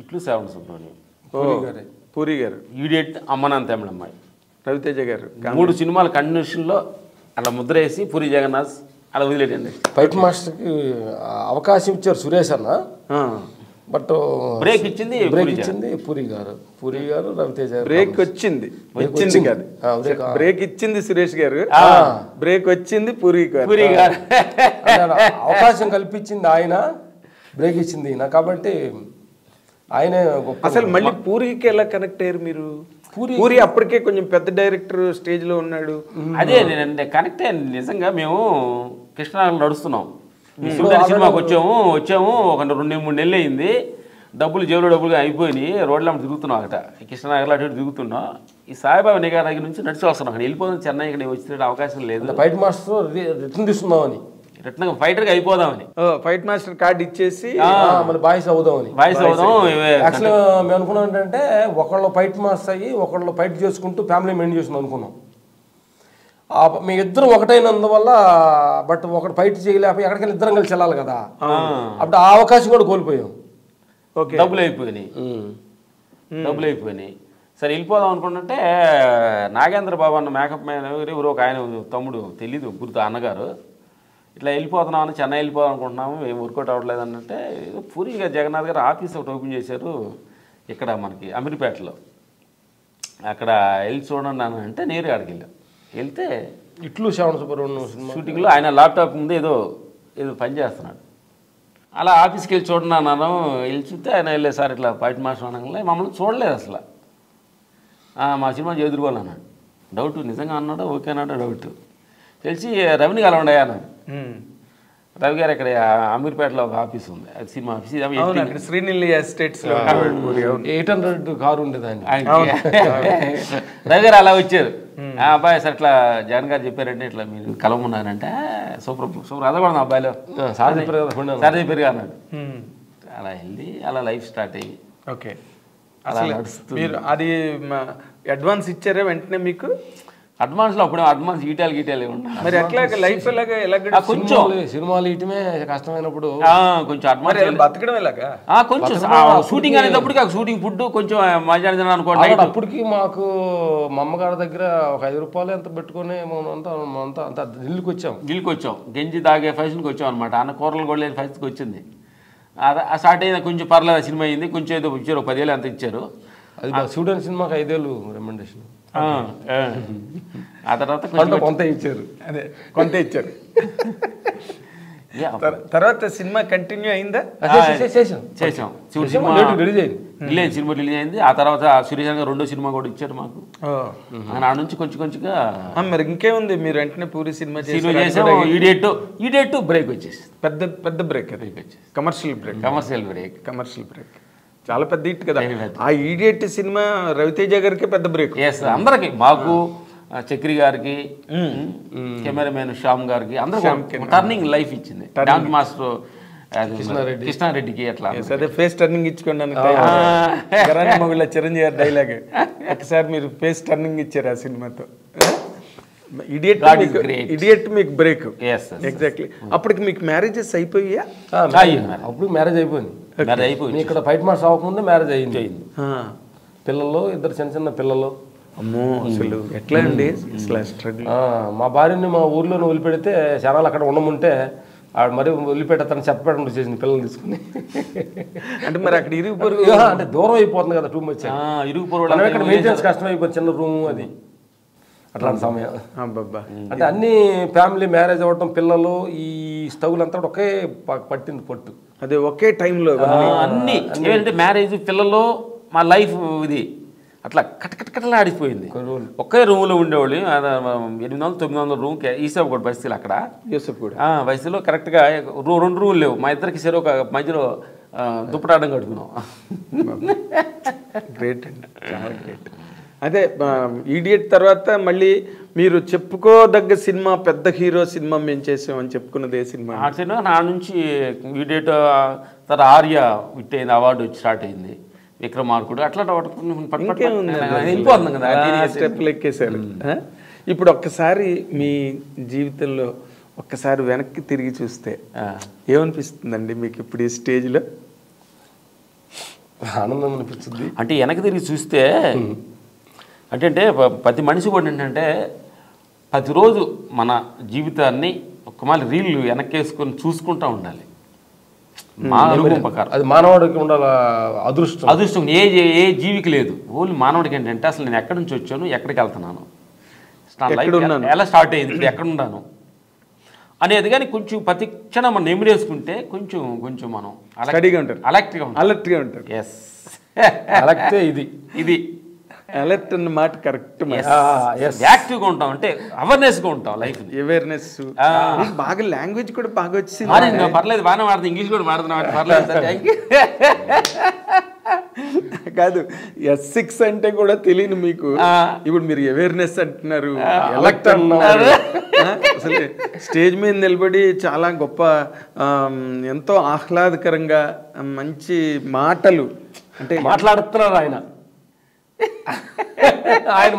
ఇట్లు శ్రావణ సుబ్రహ్మణ్యం, పూరి గారు, ఈడియట్ అమ్మనాన్న తమిళమ్మాయి, రవితేజ గారు 3 సినిమాలు కంటిన్యూషన్లో అలా ముద్ర వేసి పూరి జగన్నాథ్ అలా వదిలేటండి. ఫైట్ మాస్టర్కి అవకాశం ఇచ్చారు సురేష్ అన్న, బట్ బ్రేక్ ఇచ్చింది పూరి గారు రవితేజ గారు. బ్రేక్ వచ్చింది కాదు, బ్రేక్ ఇచ్చింది సురేష్ గారు, బ్రేక్ వచ్చింది పూరి గారు. అవకాశం కల్పించింది ఆయన, బ్రేక్ ఇచ్చింది ఈయన. కాబట్టి ఆయనే అసలు మళ్ళీ పూరికి ఎలా కనెక్ట్ అయ్యారు మీరు? పూరి అప్పటికే కొంచెం పెద్ద డైరెక్టర్ స్టేజ్ లో ఉన్నాడు. అదే నేను కనెక్ట్ అయ్యాను నిజంగా. మేము కృష్ణానగర్లో నడుస్తున్నాం, సినిమాకి వచ్చాము ఒక 2-3 నెలలు అయింది. జేబులో డబ్బులు అయిపోయినాయి, రోడ్ల తిరుగుతున్నాం అక్కడ కృష్ణానగర్లో అటు తిరుగుతున్నాం. ఈ సాయిబాబా నిఘా దగ్గర నుంచి నడిచి వస్తున్నాం. అక్కడ వెళ్ళిపోదాం, చెన్నై ఇక్కడ వచ్చిన అవకాశం లేదు, ఫైట్ మాస్టర్ రిటర్న్ తీసుకుందామని, రిటర్న్ ఫైటర్గా అయిపోదామని, ఫైట్ మాస్టర్ కార్డు ఇచ్చేసి మళ్ళీ బాయ్స్ అవుదామని. యాక్చువల్గా మేము అనుకున్నాం ఏంటంటే ఒకళ్ళు ఫైట్ మాస్టర్ అయ్యి ఒకళ్ళు ఫైట్ చేసుకుంటూ ఫ్యామిలీ మెయింటైన్ చేస్తున్నాం అనుకున్నాం. మీ ఇద్దరం ఒకటైనందువల్ల, బట్ ఒకటి ఫైట్ చేయలేకపోయి ఎక్కడికి ఇద్దరం కలిసి వెళ్ళాలి కదా, అప్పుడు ఆ అవకాశం కూడా కోల్పోయాం. డబ్బులు అయిపోయినాయి. సరే వెళ్ళిపోదాం అనుకుంటుంటే నాగేంద్ర బాబు అన్న మేకప్ మ్యాన్ ఎవరు ఒక ఆయన తమ్ముడు తెలీదు గుర్తు అన్నగారు, ఇట్లా వెళ్ళిపోతున్నామని చెన్నై వెళ్ళిపోదాం అనుకుంటున్నాము, ఏం వర్కౌట్ అవ్వట్లేదు అంటే పూరి జగన్నాథ్ గారు ఆఫీస్ ఒకటి ఓపెన్ చేశారు ఇక్కడ మనకి అమీర్పేటలో. అక్కడ వెళ్ళి చూడండి అని అంటే నేరుగా అక్కడికి వెళ్ళాం. వెళ్తే ఇట్లు శ్రావణ సుబ్రహ్మణ్యం షూటింగ్లో ఆయన ల్యాప్టాప్ ముందు ఏదో పని చేస్తున్నాడు. అలా ఆఫీస్కి వెళ్ళి చూడండి అన్నాను. వెళ్ళి చూస్తే ఆయన వెళ్ళే సార్ ఇట్లా ఫైట్ మాస్టర్ అనగానే మమ్మల్ని చూడలేదు అసలు. మా సినిమా ఎదుర్కోవాలన్నాడు. డౌట్ నిజంగా అన్నాడు, ఓకే అన్నాడు డౌట్. తెలిసి రవిని కలవండి అన్నాడు. రవి గారు ఇక్కడ అమీర్పేటలో ఒక ఆఫీస్ ఉంది, అది సినిమా ఆఫీస్, శ్రీనిల్లి ఎస్టేట్స్ 800 కారు ఉండేదాన్ని. రవి గారు అలా వచ్చారు. అబ్బాయి సార్ ఇట్లా జగన్ గారు చెప్పారంటే ఇట్లా మీరు కలవమన్నారంటే సూపర్ అదే కూడా అబ్బాయిలో సార్ చెప్పారు అన్నాడు. అలా వెళ్ళి అలా లైఫ్ స్టార్ట్ అయ్యి ఓకే. అసలు మీరు అది అడ్వాన్స్ ఇచ్చారా వెంటనే? మీకు అడ్వాన్స్లో అప్పుడే అడ్వాన్స్ గీటాలు మరి ఎట్లా లైఫ్ కొంచెం సినిమాలు ఇయటమే కష్టమైనప్పుడు కొంచెం అడ్వాన్స్ బతకడం ఎలాగా కొంచెం షూటింగ్ అనేటప్పటికి షూటింగ్ ఫుడ్ కొంచెం మధ్యాహ్నం అనుకోండి. అప్పటికి మాకు మా అమ్మగారి దగ్గర ఒక 5 రూపాయలు ఎంత పెట్టుకుని అంతా ఢిల్లీకి వచ్చాం. గంజి తాగే ఫైస్కి వచ్చాం అనమాట. అన్న కూరలు కూడా లేని ఫైస్కి వచ్చింది. స్టార్ట్ అయినా కొంచెం పర్లేదు సినిమా అయింది. కొంచెం ఏదో ఇచ్చారు, 10,000 ఎంత ఇచ్చారు. అది శివుడని సినిమాకి 5 ఏళ్ళు రెమండేషన్. ఆ తర్వాత కొంత ఇచ్చారు. తర్వాత సినిమా కంటిన్యూ అయిందా? చేసాం. సినిమా రిలీజ్ అయింది. ఆ తర్వాత సురేష్ గారు 2వ సినిమా కూడా ఇచ్చారు మాకు. ఆ నుంచి కొంచెంగా మరి ఇంకేముంది, మీరు వెంటనే పూరి సినిమా చేసాం. ఈడియట్ బ్రేక్ వచ్చేసి పెద్ద బ్రేక్ కమర్షియల్ బ్రేక్ చాలా పెద్ద హిట్ కదా. ఆ ఈడియట్ సినిమా రవితేజ గారికి పెద్ద బ్రేక్. అందరికి, మాకు, చక్రి గారికి, కెమెరామెన్ శ్యామ్ గారికి, అందరూ టర్నింగ్ లైఫ్ ఇచ్చింది. డాన్స్ మాస్టర్ కృష్ణారెడ్డికి అట్లా అదే ఫేస్ టర్నింగ్ ఇచ్చుకోండి. మొగుళ్ళ చిరంజీవి గారి డైలాగ్, ఒకసారి మీరు ఫేస్ టర్నింగ్ ఇచ్చారు ఆ సినిమాతో. ఇడియట్ మీకు బ్రేక్. ఎగ్జాక్ట్లీ. అప్పటికి మీకు మ్యారేజెస్ అయిపోయా? అప్పుడు మ్యారేజ్ అయిపోయింది. ఇక్కడ ఫైట్ మాస్టర్ అవ్వకముందే మ్యారేజ్ అయింది. పిల్లలు, 2 చిన్న పిల్లలు. అమ్మో, అసలు ఎట్లా అండి మా భార్యని మా ఊర్లోనే వదిలిపెడితే శనాలు అక్కడ ఉండముంటే ఆవిడ మరి వదిలిపెట్టని చెప్పడం చేసింది పిల్లలు తీసుకుని. అంటే మరి అక్కడ ఇరుగు పొరుగు అంటే దూరం అయిపోతుంది కదా, టూ మచ్ ఇరుగు పొరుగు ఇక్కడ మెయింటెనెన్స్ కష్టం అయిపోతుంది, చిన్న రూమ్ అది అట్లాంటి సమయం. అంటే అన్ని ఫ్యామిలీ మ్యారేజ్ అవ్వటం, పిల్లలు, ఈ స్టవ్లు అంతా ఒకే పట్టింది పట్టు. అదే ఒకే టైంలో అన్ని ఏంటంటే మ్యారేజ్, పిల్లలు, మా లైఫ్ ఇది అట్లా కట్టకట్టకట్టలా ఆడిపోయింది. ఒకే రూమ్లో ఉండేవాళ్ళు. 800-900 రూమ్కి ఈసాబ్ కూడా బస్తీలు అక్కడ బస్తీలో కరెక్ట్గా 2 రూములు లేవు. మా ఇద్దరికి సరే ఒక మధ్యలో దుప్పటాడడం కట్టుకున్నాం. గ్రేట్ అండి, చాలా గ్రేట్. అదే ఈడియట్ తర్వాత మళ్ళీ మీరు చెప్పుకోదగ్గ సినిమా, పెద్ద హీరో సినిమా మేము చేసామని చెప్పుకున్నది ఏ సినిమా? ఆ సినిమా నా నుంచి ఈడియట్ తర్వాత ఆర్య విట్ అయింది, అవార్డు స్టార్ట్ అయింది, విక్రమార్కుడు, అట్లా వెళ్ళిపోతుంది కదా, స్టెప్లు ఎక్కేశారు. ఇప్పుడు ఒక్కసారి మీ జీవితంలో ఒక్కసారి వెనక్కి తిరిగి చూస్తే ఏమనిపిస్తుందండి మీకు ఇప్పుడు ఈ స్టేజ్లో? ఆనందం అనిపిస్తుంది. అంటే వెనక్కి తిరిగి చూస్తే అంటే ప్రతి మనిషి కూడా ఏంటంటే ప్రతిరోజు మన జీవితాన్ని ఒక్కమాలి రీళ్ళు వెనక్కేసుకొని చూసుకుంటూ ఉండాలి. అది మానవుడికి ఉండాల అదృష్టం ఏ జీవికి లేదు. ఓన్లీ మానవుడికి ఏంటంటే అసలు నేను ఎక్కడి నుంచి వచ్చాను, ఎక్కడికి వెళ్తున్నాను, నా లైఫ్ ఎలా స్టార్ట్ అయ్యింది, ఇప్పుడు ఎక్కడ ఉన్నాను అనేది కానీ కొంచెం ప్రతి క్షణం మనం నెమిరేసుకుంటే కొంచెం మనం అలర్ట్గా ఉంటారు. ఎస్, అలర్టే ఇది అలర్ట్ అన్న మాట కరెక్ట్. యాక్టివ్గా ఉంటాం అంటే అవేర్నెస్గా ఉంటాం. లైఫ్ అవేర్నెస్ బాగా, లాంగ్వేజ్ కూడా బాగా వచ్చింది. పర్లేదు, బాగానే మారుతుంది, ఇంగ్లీష్ కూడా మారుతున్నాం, పర్లేదు. కాదు, S6 అంటే కూడా తెలియదు మీకు, ఇప్పుడు మీరు అవేర్నెస్ అంటున్నారు, ఎలక్ట్ అన్నారు. అసలు స్టేజ్ మీద నిలబడి చాలా గొప్ప, ఎంతో ఆహ్లాదకరంగా మంచి మాటలు అంటే మాట్లాడుతున్నారు ఆయన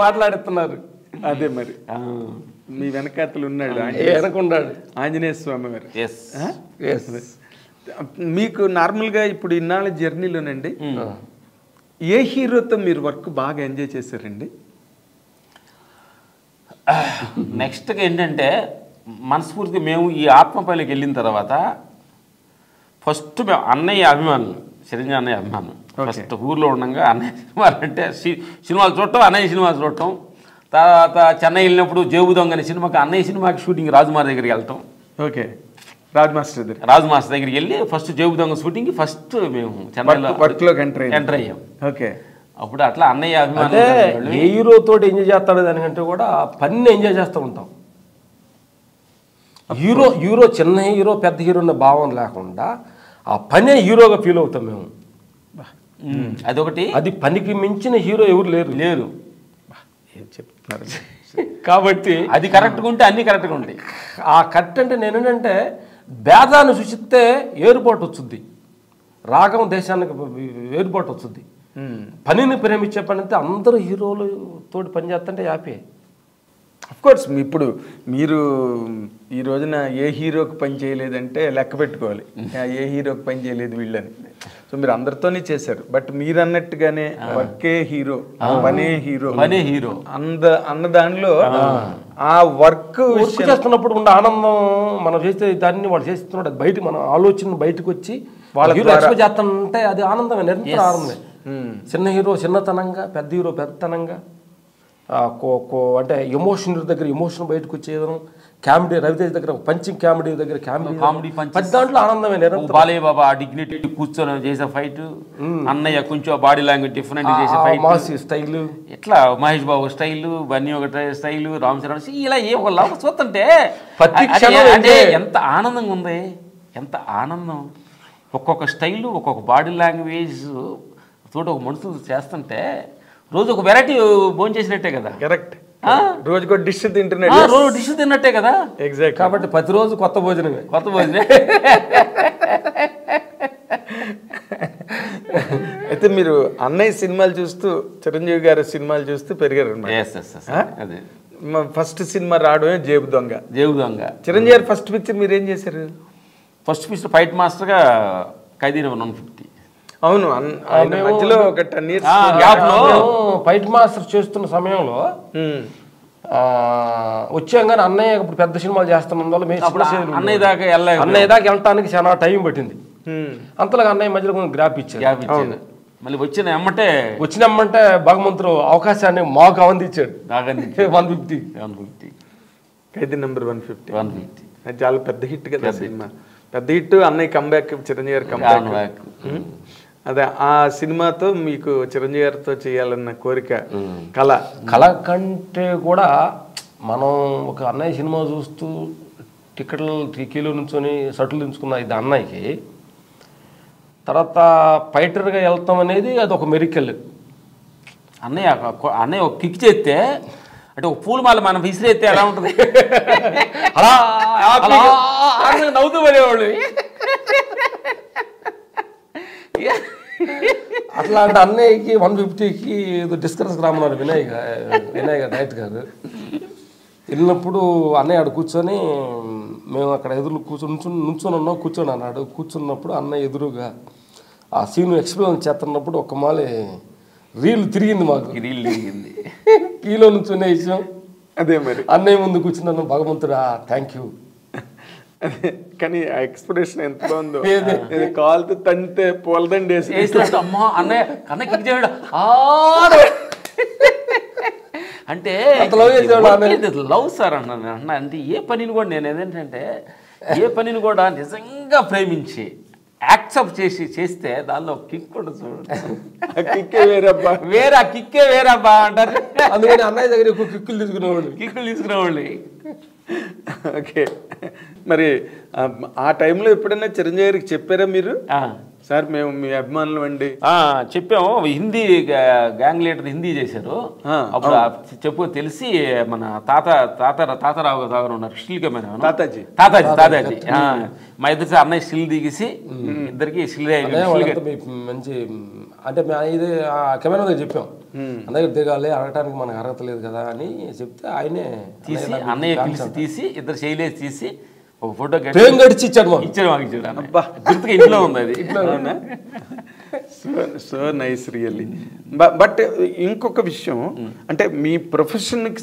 మాట్లాడుతున్నారు. అదే మరి మీ వెనకాతలు ఉన్నాడు, వెనకున్నాడు ఆంజనేయ స్వామి గారు. మీకు నార్మల్గా ఇప్పుడు ఇన్నాళ్ళ జర్నీలోనండి ఏ హీరోతో మీరు వర్క్ బాగా ఎంజాయ్ చేశారండి? నెక్స్ట్గా ఏంటంటే మనస్ఫూర్తిగా మేము ఈ ఆత్మపల్లికి వెళ్ళిన తర్వాత ఫస్ట్ మేము అన్నయ్య అభిమానులు, చిరంజీవి అన్నయ్య అభిమానులు. ఫస్ట్ ఊర్లో ఉండగా అన్నయ్య సినిమాలు అంటే సినిమాలు చూడటం, అన్నయ్య సినిమాలు చూడటం. తర్వాత చెన్నై వెళ్ళినప్పుడు జేబు దొంగ అనే సినిమాకి, అన్నయ్య సినిమాకి షూటింగ్ రాజుమార్ దగ్గరికి వెళ్ళటం. ఓకే, రాజు మాస్టర్ దగ్గరికి వెళ్ళి ఫస్ట్ జేబు దొంగ షూటింగ్కి ఫస్ట్ మేము చెన్నైలో ఎంటర్ అయ్యాం. ఓకే, అప్పుడు అట్లా అన్నయ్య అభిమానులు. ఏ హీరోతో ఎంజాయ్ చేస్తాడు దానికంటే కూడా పని ఎంజాయ్ చేస్తూ ఉంటాం. హీరో చిన్న హీరో పెద్ద హీరో అనే భావం లేకుండా ఆ పనే హీరోగా ఫీల్ అవుతాం మేము. అదొకటి, అది పనికి మించిన హీరో ఎవరు లేరు. ఏం చెప్తున్నారు కాబట్టి అది కరెక్ట్గా ఉంటే అన్నీ కరెక్ట్గా ఉంటాయి. ఆ కరెక్ట్ అంటే నేనేంటంటే భేదాన్ని సృష్టిస్తే ఏర్పాటు వచ్చింది, రాగం దేశానికి ఏర్పాటు వచ్చింది. పనిని ప్రేమించే పని అయితే అందరూ హీరోలు తోటి పని చేస్తుంటే హ్యాపీ. అఫ్కోర్స్ ఇప్పుడు మీరు ఈ రోజున ఏ హీరోకి పని చేయలేదంటే లెక్క పెట్టుకోవాలి, ఏ హీరోకి పని చేయలేదు వీళ్ళని. సో మీరు అందరితోనే చేశారు, బట్ మీరు అన్నట్టుగానే వర్కే హీరో, పనే హీరో అన్న దానిలో ఆ వర్క్ చేస్తున్నప్పుడు ఉన్న ఆనందం, మనం చేస్తే దాన్ని వాళ్ళు చేస్తున్నప్పుడు అది బయట మన ఆలోచన బయటకు వచ్చి వాళ్ళ హీరో ఎక్స్ప్రెస్ చేస్తుంటే అది ఆనందమే, నిరంతర ఆనందమే. చిన్న హీరో చిన్నతనంగా, పెద్ద హీరో పెద్దతనంగా, అంటే ఎమోషన్ దగ్గర ఎమోషన్ బయటకు వచ్చేయడం, కామెడీ రవితేజ్ దగ్గర పంచింగ్ కామెడీ దగ్గర కామెడీ దాంట్లో ఆనందమే. బాలయ్య బాబా డిగ్నిటీ కూర్చొని చేసే ఫైట్, అన్నయ్య కొంచెం బాడీ లాంగ్వేజ్ డిఫరెంట్ చేసే ఫైట్, మాస్ స్టైల్, ఇట్లా మహేష్ బాబు స్టైల్, బన్నీ ఒక స్టైల్, రామ్ చరణ్ ఇలా ఏ ఒక లవ్ చూస్తుంటే అంటే ఎంత ఆనందంగా ఉంది, ఎంత ఆనందం. ఒక్కొక్క స్టైలు, ఒక్కొక్క బాడీ లాంగ్వేజ్ తోటి ఒక మనుషులు చేస్తుంటే రోజు ఒక వెరైటీ భోజనం చేసినట్టే కదా. కరెక్ట్, రోజుకో డిష్ తింటున్నట్టు, రోజు డిష్ తిన్నట్టే కదా. ఎగ్జాక్ట్. కాబట్టి ప్రతిరోజు కొత్త భోజనమే. అయితే మీరు అన్నయ్య సినిమాలు చూస్తూ, చిరంజీవి గారి సినిమాలు చూస్తూ పెరిగారు అన్నమాట. ఫస్ట్ సినిమా రావడమే జేబు దొంగ. చిరంజీవి గారు ఫస్ట్ పిక్చర్ మీరు ఏం చేశారు? ఫస్ట్ పిక్చర్ ఫైట్ మాస్టర్గా ఖైదీ నెంబర్ 150. అవును, మధ్యలో ఒక 10 years ఫైట్ మాస్టర్ చేస్తున్న సమయంలో వచ్చాం. కానీ అన్నయ్య ఇప్పుడు పెద్ద సినిమాలు చేస్తున్నందువల్ల అన్నయ్య దాకా వెళ్ళటానికి చాలా టైం పట్టింది. అంతలాగా అన్నయ్య మధ్యలో కొంచెం గ్యాప్ ఇచ్చాడు. మళ్ళీ వచ్చినమ్మంటే భగవంతుడు అవకాశాన్ని మాకు అందించాడు. 150 ఖైదీ నెంబర్ 150 అది చాలా పెద్ద హిట్ కదా సినిమా. పెద్ద హిట్, అన్నయ్య కంబ్యాక్, చిరంజీవి గారి కంబ్యాక్. అదే ఆ సినిమాతో మీకు చిరంజీవి గారితో చేయాలన్న కోరిక, కళ కంటే కూడా మనం ఒక అన్నయ్య సినిమా చూస్తూ టికెట్లు నుంచొని షర్టులు దించుకున్న ఇది అన్నయ్యకి. తర్వాత ఫైటర్గా వెళ్తాం అనేది అది ఒక మెరికల్. అన్నయ్య ఒక కిక్ చేస్తే అంటే ఒక పూల మాల మనం విసిరేస్తే ఎలా ఉంటుంది, అలా నవ్వుతూ పడేవాళ్ళు. అట్లా అంటే అన్నయ్యకి 150కి ఏదో డిస్కస్ రామన్నారు వినయ్ గారు డైరెక్ట్ గారు. వెళ్ళినప్పుడు అన్నయ్య ఆడ కూర్చొని, మేము అక్కడ ఎదురు నుంచొని ఉన్నాం, కూర్చొని అన్నాడు. కూర్చున్నప్పుడు అన్నయ్య ఎదురుగా ఆ సీన్ ఎక్స్ప్లెయిన్ చేస్తున్నప్పుడు ఒక్క మాలి రీల్ తిరిగింది మాకు. రీల్ తిరిగింది. కీలో నుంచి ఉన్న విషయం అదే మరి అన్నయ్య ముందు కూర్చున్నాను, భగవంతుడా థ్యాంక్ యూ. అదే కానీ ఆ ఎక్స్ప్రెషన్ ఎంత బాగుందో, కాలుతో తంతే పూలదండి వేసినట్టు అమ్మా అన్నయ్య అన్నయ్య కిక్ చేయడం అంటే లవ్ సార్ అన్నాను. అన్న అంటే ఏ పనిని కూడా నేను ఏదేంటంటే ఏ పనిని కూడా నిజంగా ప్రేమించి యాక్సెప్ట్ చేస్తే దానిలో కిక్ కూడా చూడండి, కిక్కే వేరబ్బా, వేరే కిక్కే వేరబ్బా అంటారు. అందుకని అన్నయ్య దగ్గర ఎక్కువ కిక్కులు తీసుకునేవాళ్ళు. ఓకే, మరి ఆ టైంలో ఎప్పుడైనా చిరంజీవి గారికి చెప్పారా మీరు, సార్ మేము మీ అభిమానులు అండి? చెప్పాము. హిందీ గ్యాంగ్ లీడర్ హిందీ చేశారు అప్పుడు తెలిసి మన తాతారావు దగ్గర ఉన్నారు, స్టిల్ కెమెరా తాతాజీ మా ఇద్దరు అన్నయ్య స్టిల్ దిగేసి ఇద్దరికి మంచి అంటే ఇది కెమెరా దగ్గర చెప్పాం, అన్నయ్య దిగాలి, అడగటానికి మనకు అర్హత లేదు కదా అని చెప్తే ఆయనే తీసి అన్నయ్య పిలిచి తీసి ఇద్దరు చేయలేసి తీసి ఒక ఫోటో గడిచి ఇచ్చాడు మాకు. గుర్తుగా ఇంట్లో ఉంది అది. So nice really. బట్ ఇంకొక విషయం అంటే మీ ప్రొఫెషన్కి